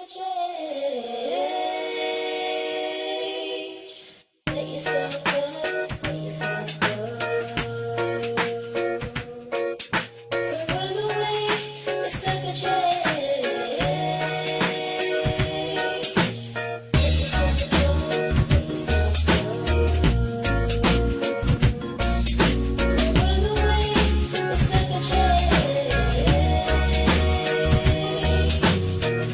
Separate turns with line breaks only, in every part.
a change. Let yourself go, let yourself go. So run away, let's take a change. Let yourself go, let yourself go. So run away, let's take a change.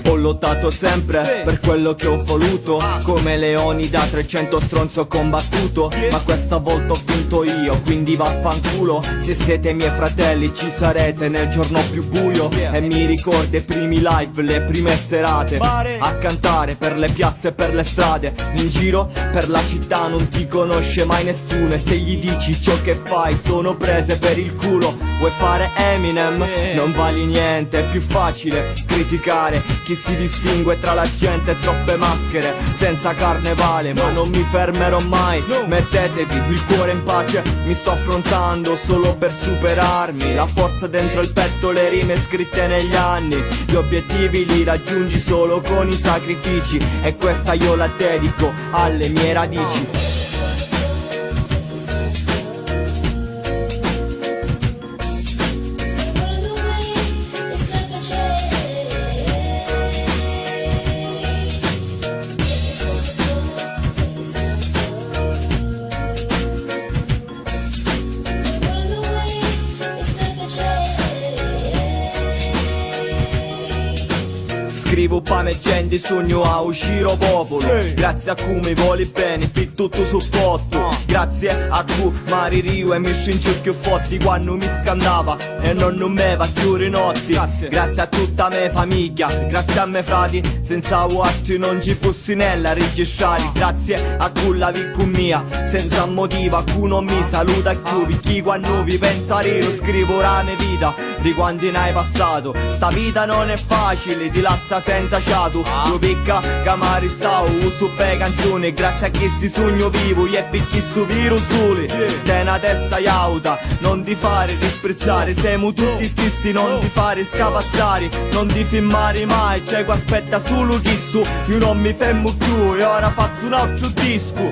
Ho lottato sempre per quello che ho voluto, come leoni da 300 stronzi ho combattuto, ma questa volta ho vinto io, quindi vaffanculo. Se siete miei fratelli ci sarete nel giorno più buio, e mi ricordo i primi live, le prime serate, a cantare per le piazze e per le strade. In giro per la città non ti conosce mai nessuno, e se gli dici ciò che fai sono prese per il culo. Vuoi fare Eminem? Non vali niente, è più facile criticare chi si distingue tra la gente e troppe maschere. Senza carnevale, ma non mi fermerò mai. Mettetevi il cuore in pace, mi sto affrontando solo per superarmi. La forza dentro il petto, le rime scritte negli anni. Gli obiettivi li raggiungi solo con i sacrifici, e questa io la dedico alle mie radici.
Run away, let's take a change. Let yourself go, let yourself go. Run away, let's take a change.
Scrivo pameggendi, sogno a uscire popolo. Grazie a cui mi voli bene, per tutto supporto. Grazie a cui Mari Rio e mi scincio più forti quando mi scandava e non me va più i notti. Grazie a tutta me famiglia, grazie a me frati, senza watch non ci fossi nella registrare. Grazie a cui la vi con mia, senza motivo a cui non mi saluta più. Perché quando vi penso a io scrivo la mia vita, di quanti ne hai passato. Sta vita non è facile, ti lascia senza fiato. Io picca che mi ristavo su per canzoni, grazie a chi sti sogno vivo e picchi su virus soli. Te una testa auta, non ti fare disprezzare, siamo tutti stessi, non ti fare scapazzare, non ti filmare mai, c'è che aspetta solo chi stu. Io non mi fermo più e ora faccio un altro disco.